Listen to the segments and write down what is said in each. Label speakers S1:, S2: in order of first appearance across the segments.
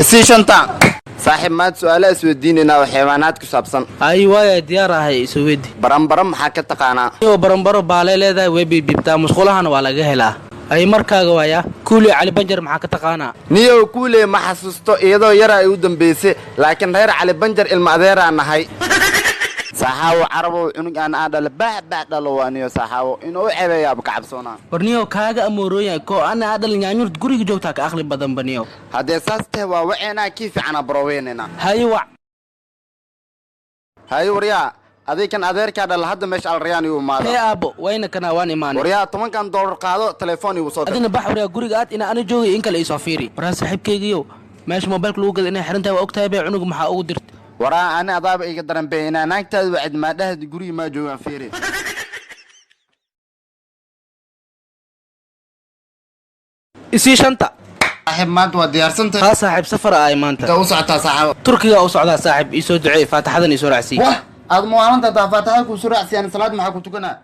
S1: سي شنطة صاحب ما سؤال اسوديننا وحيوانات كسابسن
S2: ايوه يا ديارها سويدي
S1: برمبرم حكى تقانا
S2: iyo barambaro baale leedahay way bibta musqulahan waa laga helaa ay markaaga waya kuuli cali banjar maxaa ka taqaana
S1: niyo kuuli ma xasuusto iyadoo yar ay u dambeysay laakiin reer cali banjar ilma adeera nahay saxaawo carabo cunug aan aadal baax dhalo waaniyo saxaawo inuu ceebeeyaa ka cabsoona
S2: warniyo kaaga amoorooyay ko ana aadal nyaanyur guriga joogta ka aqli badan baniyo
S1: hadee saastee waa waceena kiif fiicana baroweenina hay wariya adeekan adeerka dhal hadda meesha alrayaan uu maado
S2: ee aabo wayna kana waan iimaan
S1: wariya $10 qaado telefoon uu soo
S2: adina bax wariya guriga aad ina ana joogay in kale isoo fiiri waraa saaxiibkaygiyo meesha mobilka lagu gado inay xirantahay waa ogtahay baa cunug maxaa ugu dirtay waraa ana adaaba iga daran beena naagtaadu wacid ma dhahad guriga ma joogan fiiri isi shanta صاحب maanta waa diyaarsantahay ha saaxib safar ay maanta ka u socota saaxib turkiga u socda saaxib isoo ducee faataxadan isoo raacsi wah aad mu'aaminta faataxada ku soo raacsi aan salaad maxaa ku tukanaa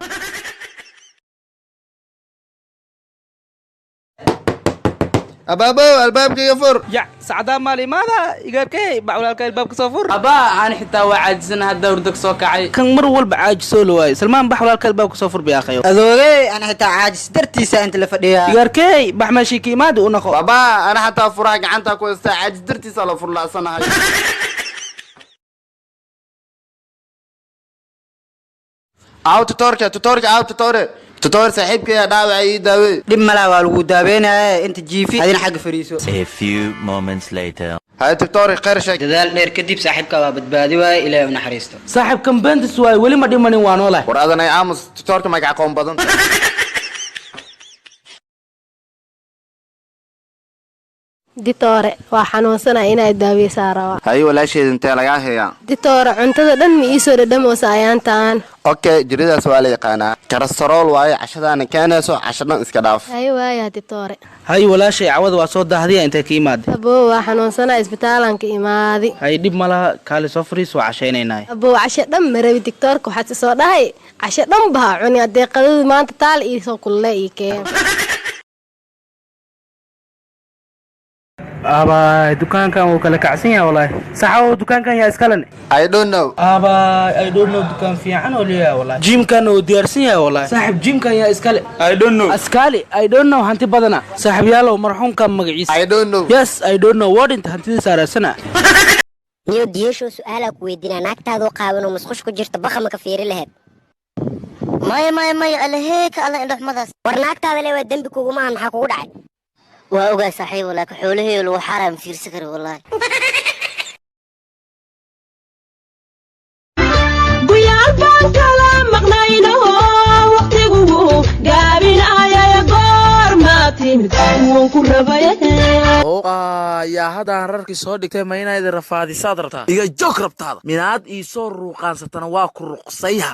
S2: أبابو الباب يفر يا سعداء مالي ماذا يقولك بعولك الباب كسافر أبا أنا حتى وعاجزنا هذا وردك سوكعي كان مرول بعاج سولواي سلمان بحولك الباب كسافر بياخيو أذولي أنا حتى عاجز درتي سأنت لفديها يقولك بحمشي كيماد ونخو أبا أنا حتى فراق عنتا كويس عاجز درتي سالفر لا سنة هاي أو تتورك أو تتورك تطور صاحبك يا داوي داوي دم ملا والو داوينا انت جيفي هذين حق فريسو
S3: A few moments later
S1: هاي تطور خير شيء
S4: دال دير كديب صاحبك waa badbaadi way ilaahay u naxariisto
S2: صاحب كم بنت سواي ولي ما dhimanin waan walaah
S1: war adanay aamus تطورك ma aqoon badan
S5: ditore waa xanuunsana inay daawiyay rawa
S1: hay walaasheed intee laga hayaa
S5: ditore cuntada dhan mi isoo dhadhamoos ayaantaan
S1: okay jiridaas waa la yaqaanaa karastarol waaye cashadaan keenayso cashadan iska dhaaf
S5: hay waaya ditore
S2: hay walaashay cawada waa soo daahdiya intee ka imaad
S5: abo waa xanuunsana isbitaalanka imaadi
S2: hay dib malaha kaali soo fariis waa cashaynaynaa
S5: abo casho dhan marawi diktoorka waxa soo dhahay casho dhan baa cuni adeeqadada maanta taal ii soo kulay ii keen
S2: aba dukaankan uu kala kacsan yahay wallahi saxaw dukaankan yaa iskalan
S1: I don't know
S2: dukaan fiican oo leeyahay wallahi jimkan uu diyaarsan yahay wallahi saaxib jimkan yaa iskale I don't know hanti badana saaxib yaalo marxuumka magaciisa
S1: I don't know
S2: yes I don't know what inta hantida saarasana
S6: niyo diisho su'aala ku weydiina naagtaadu qaabano masqush ku jirta baqa ma ka fiiri lahayd may alaheeka alla indhaxmadaas war naagtaada leeyahay dambi kugu ma maxaa kugu dhacay waa ogaa saaxiib walaak xoolaheeyo lagu xaraam fiirsan karo wallahi
S7: guyaal baan kala maqnayno waqtigu gaabinaya goorma timid waan ku rabaya
S2: yaa hadaan rarkii soo dhigtay ma inaad rafaadisaad rabtaa iga joog rabtaada minaad ii soo ruuqaansatana waa ku ruqsayha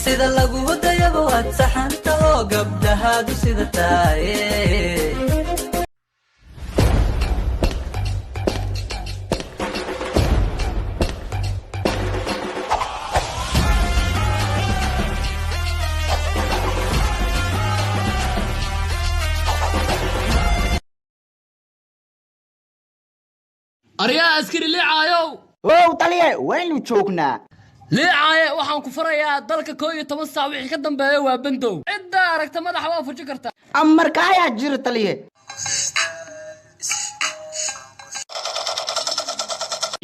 S2: sida lagu wadayaba waad saxanta oo gabdhahaadu sida tahay
S8: aryaa askari leecayow
S4: wow taliye waynu joognaa
S8: leecaye waxaan ku farayaa dalka 11 saac wixii ka dambeeyo waa bandow cidda aragta madaxa waa fuji kartaa
S4: amarka ayaa jira taliye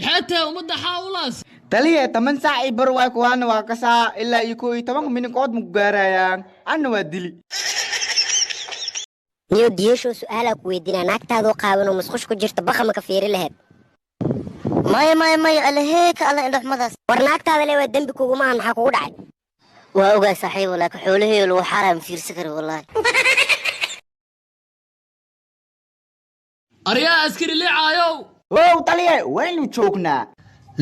S8: xataa umada xawlaas
S4: taliye 8 saac bar way ku waan waa ka saa ilaa 11 minikood mu gaarayaan anna waa dili
S6: niyo diisho su'aala ku weydiina naagtaadu qaabano masqush ku jirta baqa ma ka fiiri lahayd may alaheeka alla indhaxmadaas war naagtaada leeyahay dambi kugu ma maxaa kugu dhacay waa ogaa saaxiib walaak xoolaheeyo lagu xaraam fiirsan karo wallahi
S8: aryaa askari leecayow
S4: wow taliye waynu joognaa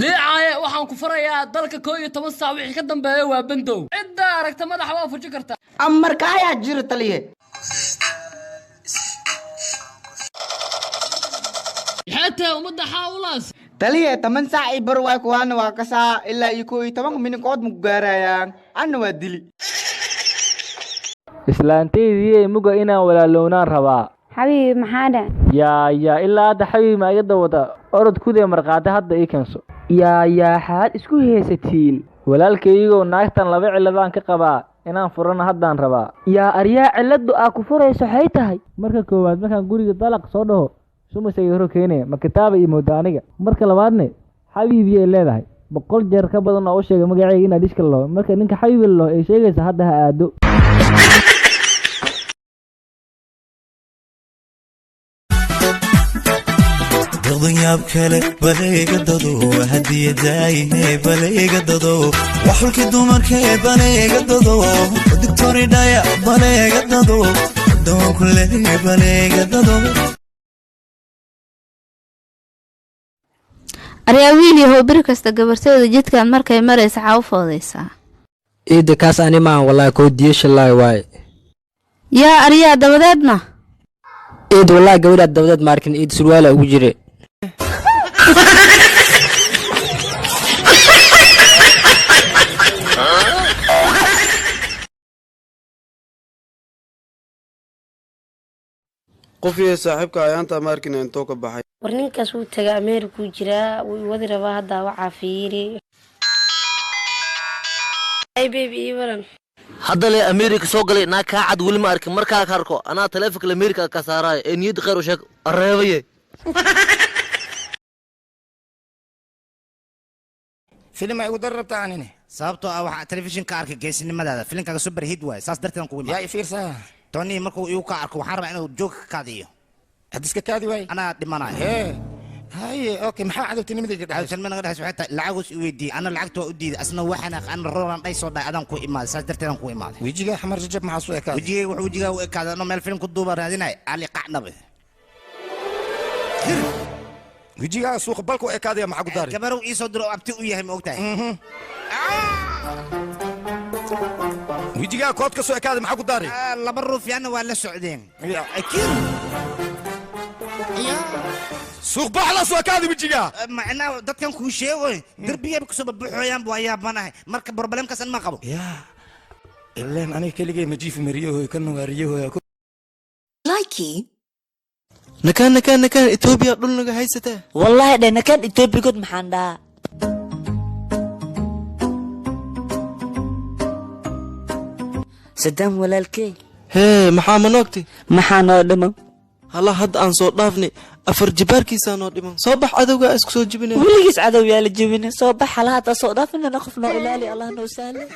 S8: leecaye waxaan ku farayaa dalka 11 saac wixii ka dambeeyo waa bandow cidda aragta madaxa waa fuji kartaa
S4: amarka ayaa jira taliye
S8: xataa umada xawlaas
S4: taliye 8 saac bar way ku waan waa ka saa ilaa 11 minikood mu gaarayaan anna waa dili
S9: islaanteydii muga inaan walaalownaan rabaa
S10: xabiib maxaa dhac
S9: yaa ilaa hadda xabiib ma iga dawada orod kudee marqaate hadda ii keenso yaa xaad isku heesatiin walaalkaygiigow naagtan 2 ciladaan ka qabaa inaan furana haddaan rabaa yaa aryaa ciladu aa ku furayso waxay tahay marka koowaad markaan guriga dalaq soo dhaho sumasay horo keenaya ma kitaaba iyo mooda aniga marka labaadne xabiibiyay leedahay 100 jeer ka badan oo u sheegay magacayga inaad iska loo marka ninka xabiib loo ay sheegaysa hadda ha aado
S11: ضياب كله بليغ ددو هديه دايه بليغ ددو وحلك دمرك بليغ ددو دكتوري دايا بليغ ددو دو كله بليغ ددو
S10: aryaa wiili hoo bari kasta gabarteeda jidkan markay maraysa xaw foodaysaa
S12: iida kaas ani ma wallahi ko diisha laay waay
S10: yaa aryaa dabadeedna
S12: iid wallahi gabadha dabadeed markin iid surwaal ugu jire
S13: qofkii saaxiibka ayaanta markin intoo ka baxay
S14: war ninkaas uu tagaa Ameerika ku jira wuu wadi rabaa hadda waxa fiiri ay baby iwaran
S15: hadda le Ameerika soo galay na ka cad wali ma arkin markaa ka arko ana taleefanka Ameerika ka saaray ee niyad qeyr u sheeg areebaye
S16: فيلم ay ugu darabtaan inay sababtoo ah waxa telefishinka arkay geesinimadaada filimka super hit way saas darteed ku imaa yaa fiirsaa toni markuu uu ka arko waxaan rabaa inuu joog ka kaadiyo hadiska kaadi way ana dhimanaay hay okay maxaa cadawtinimada dhacday man naga dhaxay waxay lacag u weydii ana lacagta u diiday asna waxana aan roran ay soo dhaay adan ku imaad saas darteed ku imaad wajiga xamar jajab maxaa soo ekaad wajiga uu ekaad no meel film ku duuba raadinay ali qacnabe wajiga suuq balku ekaadaya maxaa ku daaray gabarow ii soo diro abti u yahay ma ogtahay wajiga koodka soo ekaada maxaa ku daaray laba ruuf yana waa la socdeen akiin suuq baxla soo ekaada wajiga macnaa dadkan ku sheego darbiga ku soo baxooyaan buu ayaa banahay marka problemkaas ma qabo ileen aniga keligay ma jiif mariyo ka nugaariyo
S17: likey nakan Ethiopia dhul naga haysata
S18: wallahi de nakan Ethiopia god maxaan dhaa sadam walaalkay
S17: maxaa manoogti
S18: maxaa noo dhimo
S17: hala hadda aan soo dhaafnay afar jibaarkiisa noo dhiman soo bax adowga isku soo jibinay
S18: wiligiis cadow yaa la jibinay soo bax halaha soo dhaafnay qofna ilaali Allah noo saalee